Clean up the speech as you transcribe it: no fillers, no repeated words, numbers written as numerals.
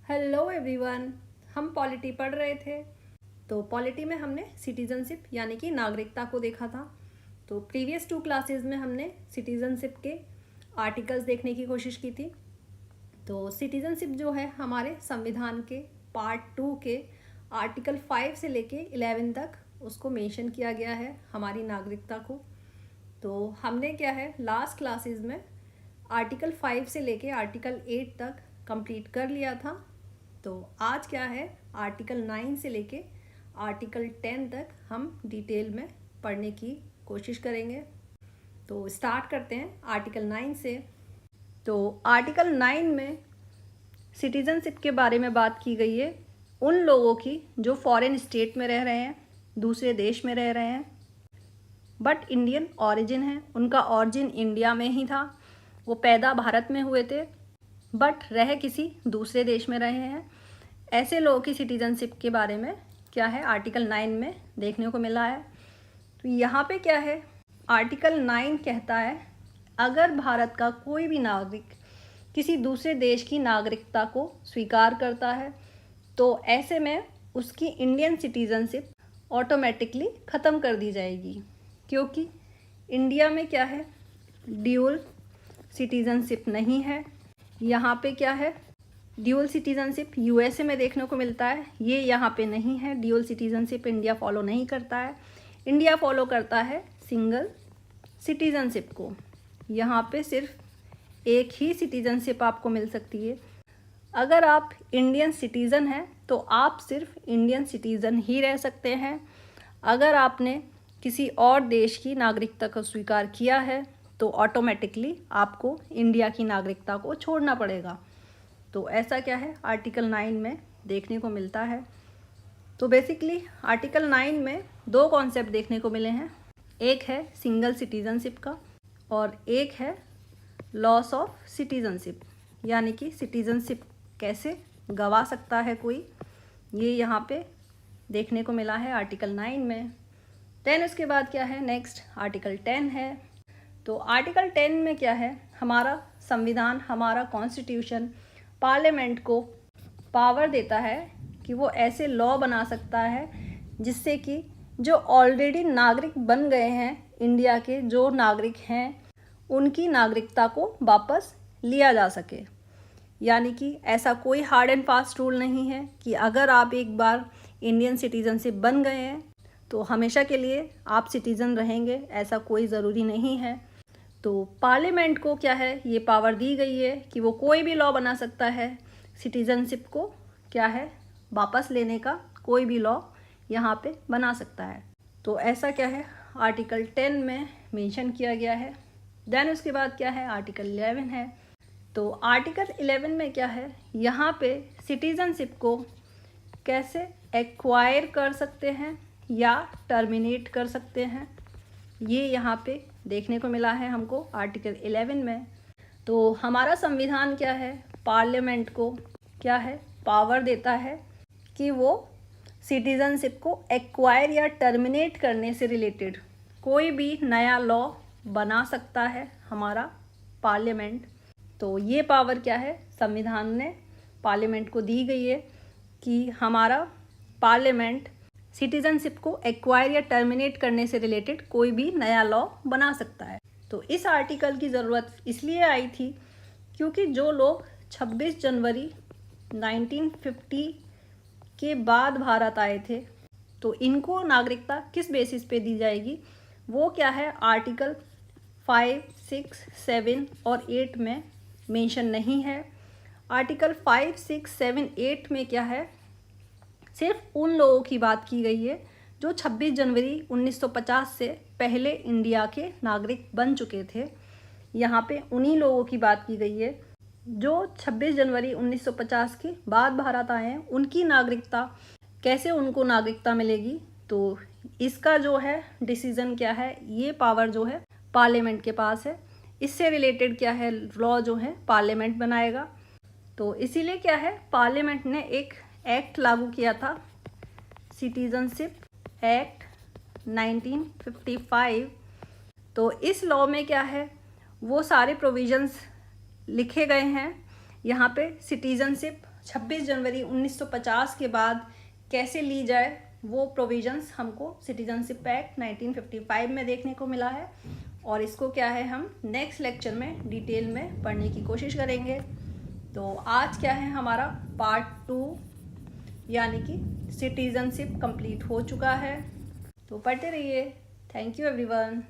Hello everyone. हम polity पढ़ रहे थे। तो पॉलिटी में हमने सिटीजनशिप यानी कि नागरिकता को देखा था। तो प्रीवियस 2 क्लासेस में हमने सिटीजनशिप के आर्टिकल्स देखने की कोशिश की थी। तो सिटीजनशिप जो है हमारे संविधान के पार्ट 2 के आर्टिकल 5 से लेके 11 तक उसको मेंशन किया गया है, हमारी नागरिकता को। तो हमने क्या है लास्ट क्लासेस में आर्टिकल 5 से लेके आर्टिकल 8 तक कंप्लीट कर लिया था। तो आज क्या है आर्टिकल 9 से लेके आर्टिकल 10 तक हम डिटेल में पढ़ने की कोशिश करेंगे। तो स्टार्ट करते हैं आर्टिकल 9 से। तो आर्टिकल 9 में सिटीजनशिप के बारे में बात की गई है उन लोगों की जो फॉरेन स्टेट में रह रहे हैं, दूसरे देश में रह रहे हैं, बट इंडियन ऑरिजिन है, उनका ऑरिजिन इंडिया में ही था, वो पैदा भारत में हुए थे बट रह किसी दूसरे देश में रहे हैं। ऐसे लोगों की सिटीजनशिप के बारे में क्या है आर्टिकल 9 में देखने को मिला है। तो यहाँ पे क्या है आर्टिकल 9 कहता है अगर भारत का कोई भी नागरिक किसी दूसरे देश की नागरिकता को स्वीकार करता है तो ऐसे में उसकी इंडियन सिटीजनशिप ऑटोमेटिकली ख़त्म कर दी जाएगी, क्योंकि इंडिया में क्या है ड्यूअल सिटीजनशिप नहीं है। यहाँ पे क्या है ड्यूअल सिटीजनशिप यूएसए में देखने को मिलता है, ये यहाँ पे नहीं है। ड्यूअल सिटीजनशिप इंडिया फॉलो नहीं करता है, इंडिया फॉलो करता है सिंगल सिटीजनशिप को। यहाँ पे सिर्फ एक ही सिटीजनशिप आपको मिल सकती है। अगर आप इंडियन सिटीज़न हैं तो आप सिर्फ इंडियन सिटीज़न ही रह सकते हैं। अगर आपने किसी और देश की नागरिकता को स्वीकार किया है तो ऑटोमेटिकली आपको इंडिया की नागरिकता को छोड़ना पड़ेगा। तो ऐसा क्या है आर्टिकल 9 में देखने को मिलता है। तो बेसिकली आर्टिकल 9 में 2 कॉन्सेप्ट देखने को मिले हैं, एक है सिंगल सिटीजनशिप का और एक है लॉस ऑफ सिटीजनशिप, यानी कि सिटीजनशिप कैसे गंवा सकता है कोई, ये यहाँ पे देखने को मिला है आर्टिकल 9 में। देन उसके बाद क्या है नेक्स्ट आर्टिकल 10 है। तो आर्टिकल 10 में क्या है हमारा संविधान, हमारा कॉन्स्टिट्यूशन पार्लियामेंट को पावर देता है कि वो ऐसे लॉ बना सकता है जिससे कि जो ऑलरेडी नागरिक बन गए हैं इंडिया के, जो नागरिक हैं उनकी नागरिकता को वापस लिया जा सके। यानी कि ऐसा कोई हार्ड एंड फास्ट रूल नहीं है कि अगर आप एक बार इंडियन सिटीजनशिप बन गए हैं तो हमेशा के लिए आप सिटीज़न रहेंगे, ऐसा कोई ज़रूरी नहीं है। तो पार्लियामेंट को क्या है ये पावर दी गई है कि वो कोई भी लॉ बना सकता है सिटीजनशिप को क्या है वापस लेने का, कोई भी लॉ यहाँ पे बना सकता है। तो ऐसा क्या है आर्टिकल 10 में मेंशन किया गया है। देन उसके बाद क्या है आर्टिकल 11 है। तो आर्टिकल 11 में क्या है यहाँ पे सिटीजनशिप को कैसे एक्वायर कर सकते हैं या टर्मिनेट कर सकते हैं, ये यहाँ पे देखने को मिला है हमको आर्टिकल 11 में। तो हमारा संविधान क्या है पार्लियामेंट को क्या है पावर देता है कि वो सिटीजनशिप को एक्वायर या टर्मिनेट करने से रिलेटेड कोई भी नया लॉ बना सकता है हमारा पार्लियामेंट। तो ये पावर क्या है संविधान ने पार्लियामेंट को दी गई है कि हमारा पार्लियामेंट सिटीजनशिप को एक्वायर या टर्मिनेट करने से रिलेटेड कोई भी नया लॉ बना सकता है। तो इस आर्टिकल की ज़रूरत इसलिए आई थी क्योंकि जो लोग 26 जनवरी 1950 के बाद भारत आए थे तो इनको नागरिकता किस बेसिस पे दी जाएगी, वो क्या है आर्टिकल 5, 6, 7 और 8 में मेंशन नहीं है। आर्टिकल 5, 6, 7, 8 में क्या है सिर्फ उन लोगों की बात की गई है जो 26 जनवरी 1950 से पहले इंडिया के नागरिक बन चुके थे। यहाँ पे उन्हीं लोगों की बात की गई है जो 26 जनवरी 1950 के बाद भारत आए हैं, उनकी नागरिकता कैसे उनको नागरिकता मिलेगी। तो इसका जो है डिसीज़न क्या है, ये पावर जो है पार्लियामेंट के पास है। इससे रिलेटेड क्या है लॉ जो है पार्लियामेंट बनाएगा। तो इसीलिए क्या है पार्लियामेंट ने एक एक्ट लागू किया था सिटीजनशिप एक्ट 1955। तो इस लॉ में क्या है वो सारे प्रोविजंस लिखे गए हैं यहाँ पे सिटीजनशिप 26 जनवरी 1950 के बाद कैसे ली जाए, वो प्रोविजंस हमको सिटीजनशिप एक्ट 1955 में देखने को मिला है, और इसको क्या है हम नेक्स्ट लेक्चर में डिटेल में पढ़ने की कोशिश करेंगे। तो आज क्या है हमारा पार्ट 2 यानी कि सिटीजनशिप कंप्लीट हो चुका है। तो पढ़ते रहिए। Thank you everyone.